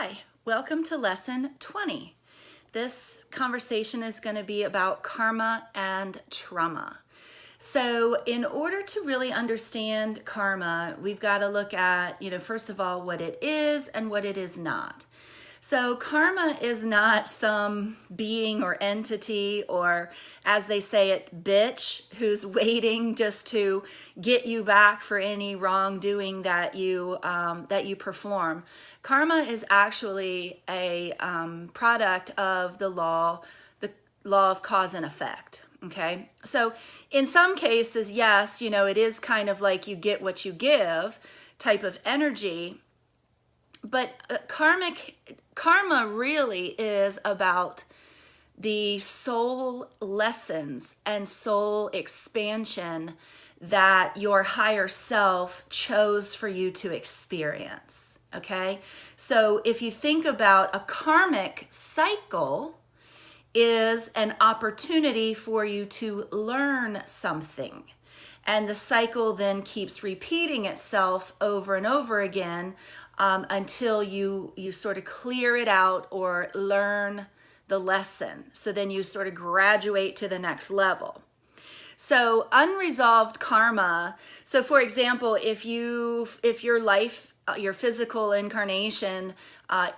Hi, welcome to lesson 20. This conversation is going to be about karma and trauma. So in order to really understand karma, we've got to look at, first of all, what it is and what it is not. So karma is not some being or entity or, as they say it, bitch who's waiting just to get you back for any wrongdoing that you perform. Karma is actually a product of the law of cause and effect. Okay, so in some cases, yes, it is kind of like you get what you give type of energy. But karma really is about the soul lessons and soul expansion that your higher self chose for you to experience. Okay, so if you think about a karmic cycle, is an opportunity for you to learn something. And the cycle then keeps repeating itself over and over again until you sort of clear it out or learn the lesson. So then you sort of graduate to the next level. So unresolved karma. So for example, if your life, your physical incarnation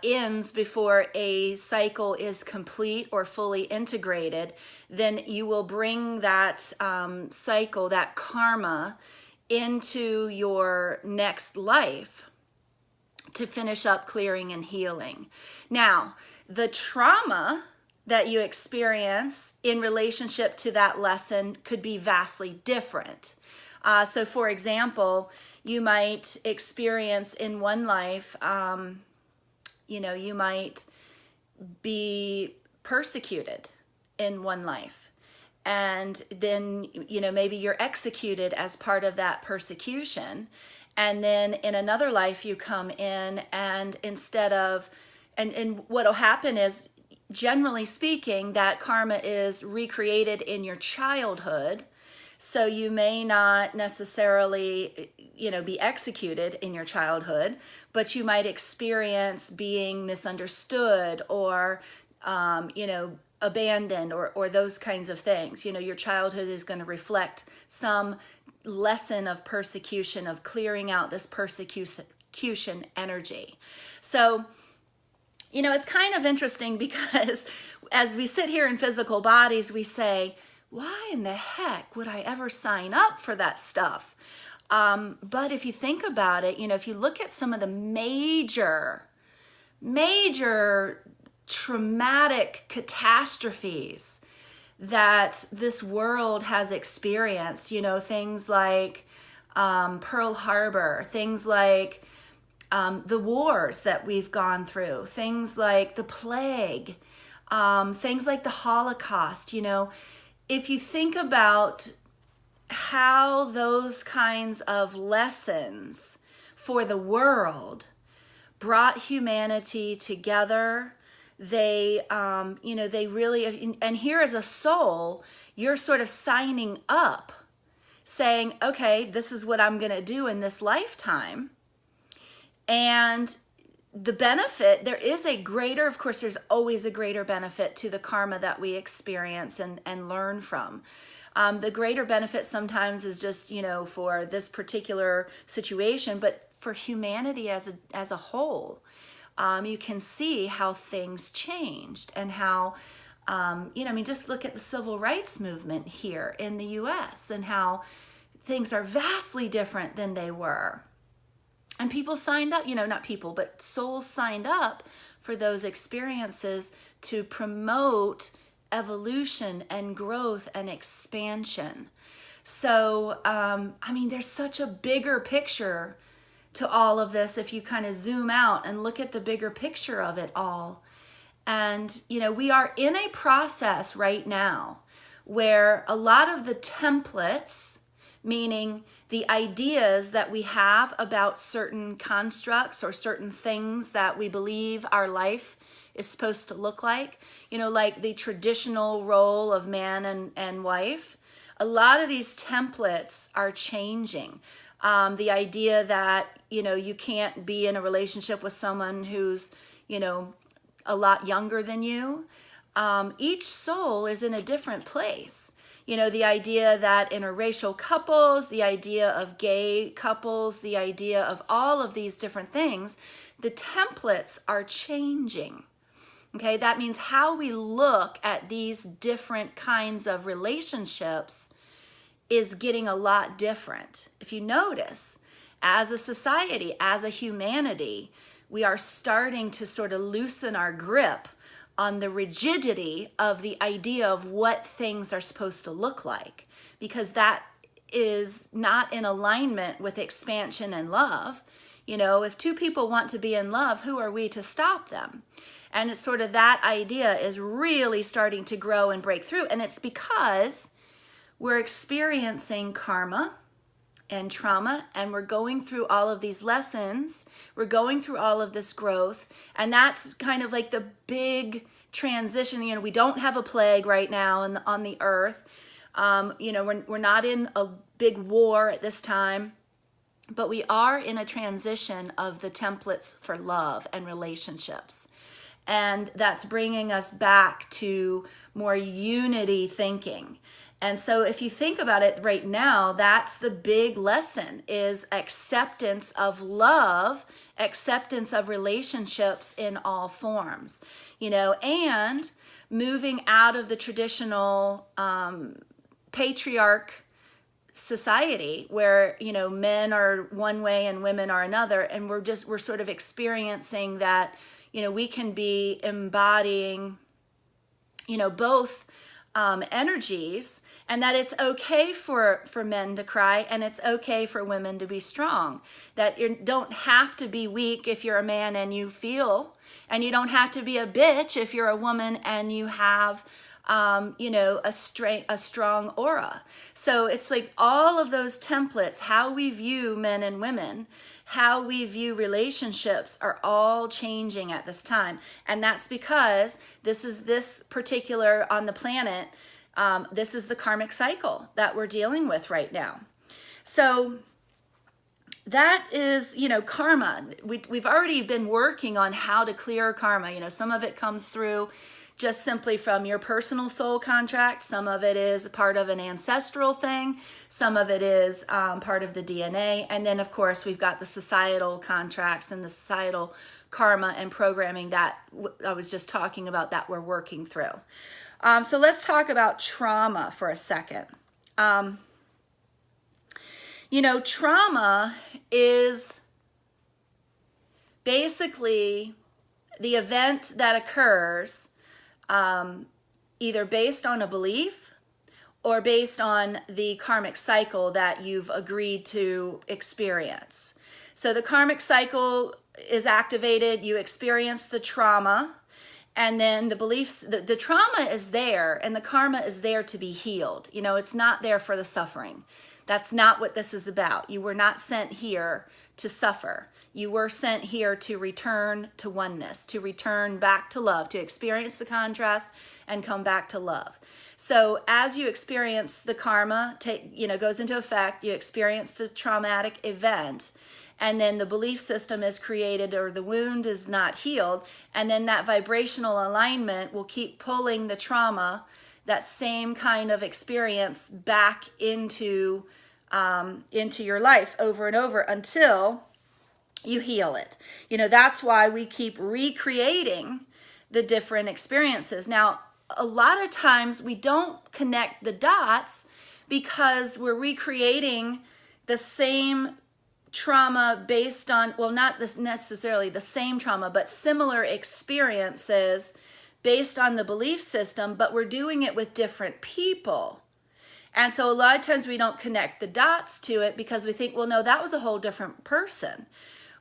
ends before a cycle is complete or fully integrated, then you will bring that cycle, that karma, into your next life to finish up clearing and healing. Now, the trauma that you experience in relationship to that lesson could be vastly different. So for example, you might experience in one life, you might be persecuted in one life. And then, maybe you're executed as part of that persecution. And then in another life you come in and instead of, and what'll happen is, generally speaking, that karma is recreated in your childhood. So you may not necessarily, be executed in your childhood, but you might experience being misunderstood or, abandoned or those kinds of things. Your childhood is going to reflect some lesson of persecution, of clearing out this persecution energy. So, it's kind of interesting because as we sit here in physical bodies, we say, why in the heck would I ever sign up for that stuff? But if you think about it, if you look at some of the major traumatic catastrophes that this world has experienced, things like Pearl Harbor, things like the wars that we've gone through, things like the plague, things like the Holocaust, if you think about how those kinds of lessons for the world brought humanity together, they really, and here as a soul, you're sort of signing up saying, okay, this is what I'm going to do in this lifetime. And the benefit, there is a greater, of course, there's always a greater benefit to the karma that we experience and learn from. The greater benefit sometimes is just, for this particular situation, but for humanity as a whole, you can see how things changed and how, just look at the civil rights movement here in the U.S. and how things are vastly different than they were. And people signed up, not people, but souls signed up for those experiences to promote evolution and growth and expansion. So, there's such a bigger picture to all of this if you kind of zoom out and look at the bigger picture of it all. And, we are in a process right now where a lot of the templates, meaning the ideas that we have about certain constructs or certain things that we believe our life is supposed to look like, like the traditional role of man and wife, a lot of these templates are changing. The idea that, you can't be in a relationship with someone who's, a lot younger than you. Each soul is in a different place. The idea that interracial couples, the idea of gay couples, the idea of all of these different things, the templates are changing. Okay, that means how we look at these different kinds of relationships is getting a lot different. If you notice, as a society, as a humanity, we are starting to sort of loosen our grip on the rigidity of the idea of what things are supposed to look like, because that is not in alignment with expansion and love. If two people want to be in love, who are we to stop them? And it's sort of that idea is really starting to grow and break through. And it's because we're experiencing karma and trauma, and we're going through all of these lessons. We're going through all of this growth. And that's kind of like the big transition. We don't have a plague right now on the earth. We're not in a big war at this time. But we are in a transition of the templates for love and relationships. And that's bringing us back to more unity thinking. And so if you think about it right now, that's the big lesson, is acceptance of love, acceptance of relationships in all forms, and moving out of the traditional patriarch society where men are one way and women are another, and we're sort of experiencing that we can be embodying both energies, and that it's okay for men to cry, and it's okay for women to be strong, that you don't have to be weak if you're a man and you feel, and you don't have to be a bitch if you're a woman and you have a strong aura. So it's like all of those templates, how we view men and women, how we view relationships are all changing at this time. And that's because this particular on the planet, this is the karmic cycle that we're dealing with right now. So that is, karma. We've already been working on how to clear karma. Some of it comes through just simply from your personal soul contract. Some of it is part of an ancestral thing. Some of it is part of the DNA. And then, of course, we've got the societal contracts and the societal karma and programming that I was just talking about that we're working through. So let's talk about trauma for a second. Trauma is basically the event that occurs either based on a belief or based on the karmic cycle that you've agreed to experience. So the karmic cycle is activated, you experience the trauma, and then the beliefs, the trauma is there and the karma is there to be healed. It's not there for the suffering. That's not what this is about. You were not sent here to suffer. You were sent here to return to oneness, to return back to love, to experience the contrast and come back to love. So as you experience the karma, goes into effect, you experience the traumatic event, and then the belief system is created or the wound is not healed, and then that vibrational alignment will keep pulling the trauma, that same kind of experience, back into your life over and over until you heal it. That's why we keep recreating the different experiences. Now, a lot of times we don't connect the dots because we're recreating the same trauma based on, well, not necessarily the same trauma, but similar experiences based on the belief system, but we're doing it with different people. And so a lot of times we don't connect the dots to it because we think, well, no, that was a whole different person.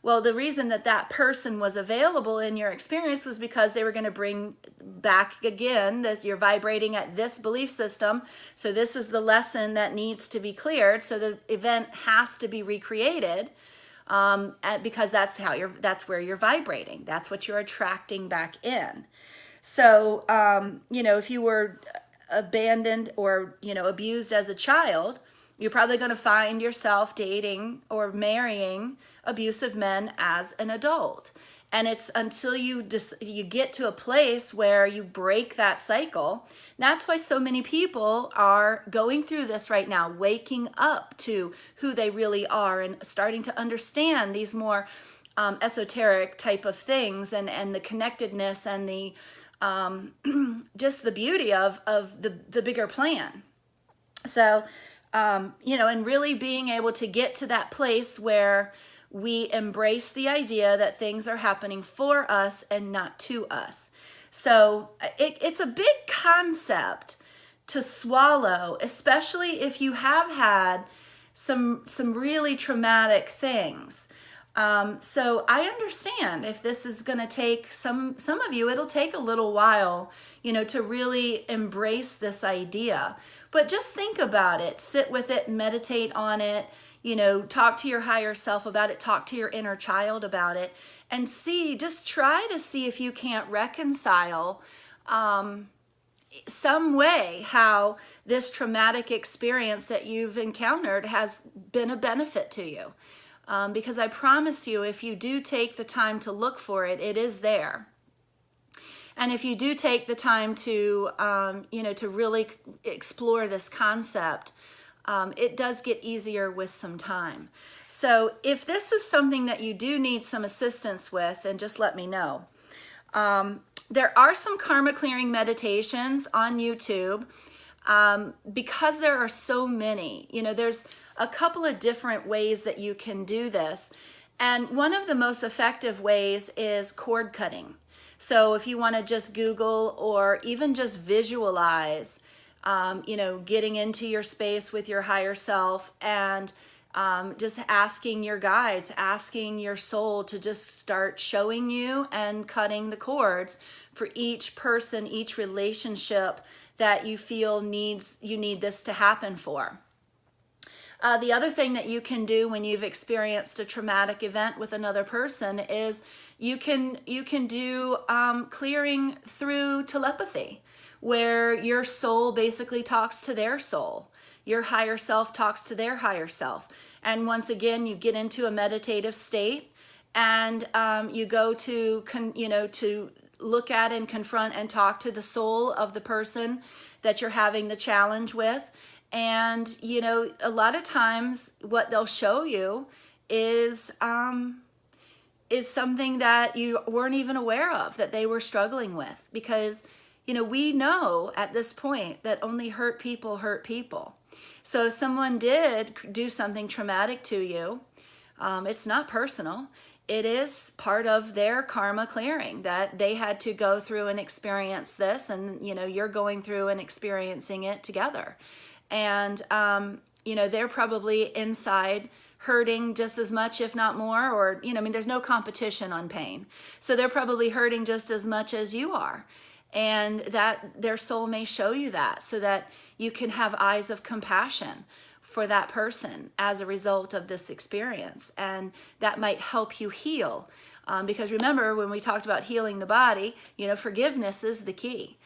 Well, the reason that person was available in your experience was because they were going to bring back again this, you're vibrating at this belief system. So this is the lesson that needs to be cleared. So the event has to be recreated because that's where you're vibrating. That's what you're attracting back in. So, if you were abandoned or, abused as a child, you're probably going to find yourself dating or marrying abusive men as an adult. And it's until you get to a place where you break that cycle. That's why so many people are going through this right now, waking up to who they really are and starting to understand these more esoteric type of things, and the connectedness and the just the beauty of the bigger plan. So, and really being able to get to that place where we embrace the idea that things are happening for us and not to us. So it's a big concept to swallow, especially if you have had some really traumatic things. So I understand if this is going to take some of you, it'll take a little while, to really embrace this idea. But just think about it, sit with it, meditate on it, talk to your higher self about it, talk to your inner child about it, and just try to see if you can't reconcile some way how this traumatic experience that you've encountered has been a benefit to you. Because I promise you, if you do take the time to look for it, it is there. And if you do take the time to, to really explore this concept, it does get easier with some time. So if this is something that you do need some assistance with, then just let me know. There are some karma clearing meditations on YouTube. Because there are so many, there's a couple of different ways that you can do this. And one of the most effective ways is cord cutting. So if you want to just Google or even just visualize, getting into your space with your higher self and just asking your guides, asking your soul to just start showing you and cutting the cords for each person, each relationship that you feel you need this to happen for. The other thing that you can do when you've experienced a traumatic event with another person is you can do clearing through telepathy, where your soul basically talks to their soul. Your higher self talks to their higher self. And once again, you get into a meditative state, and you go to look at and confront and talk to the soul of the person that you're having the challenge with. And, a lot of times what they'll show you is something that you weren't even aware of that they were struggling with. Because, we know at this point that only hurt people hurt people. So if someone did do something traumatic to you, it's not personal. It is part of their karma clearing that they had to go through and experience this, and you're going through and experiencing it together. And they're probably inside hurting just as much, if not more, or there's no competition on pain. So they're probably hurting just as much as you are. And that their soul may show you that, so that you can have eyes of compassion for that person as a result of this experience. And that might help you heal. Because remember, when we talked about healing the body, forgiveness is the key.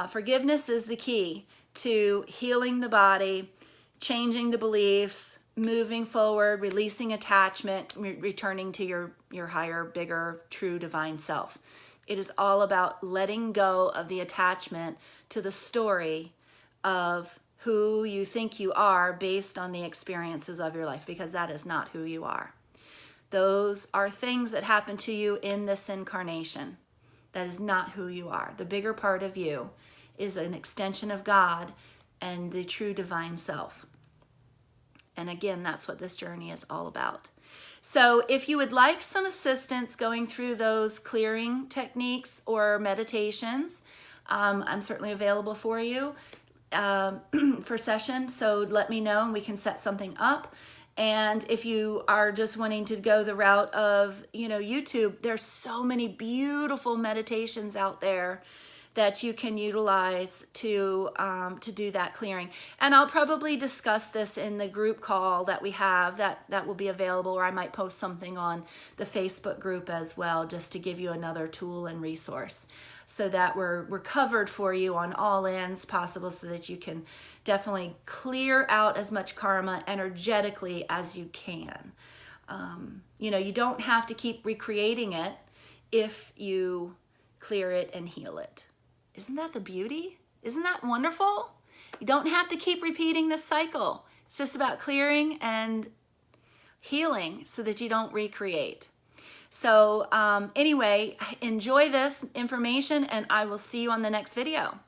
Forgiveness is the key to healing the body, changing the beliefs, moving forward, releasing attachment, returning to your higher, bigger, true divine self. It is all about letting go of the attachment to the story of who you think you are based on the experiences of your life, because that is not who you are. Those are things that happen to you in this incarnation. That is not who you are. The bigger part of you is an extension of God and the true divine self. And again, that's what this journey is all about. So if you would like some assistance going through those clearing techniques or meditations, I'm certainly available for you for session. So let me know and we can set something up. And if you are just wanting to go the route of, YouTube, there's so many beautiful meditations out there that you can utilize to do that clearing. And I'll probably discuss this in the group call that we have that will be available, or I might post something on the Facebook group as well, just to give you another tool and resource, so that we're covered for you on all ends possible, so that you can definitely clear out as much karma energetically as you can. You don't have to keep recreating it if you clear it and heal it. Isn't that the beauty? Isn't that wonderful? You don't have to keep repeating this cycle. It's just about clearing and healing so that you don't recreate. So anyway, enjoy this information and I will see you on the next video.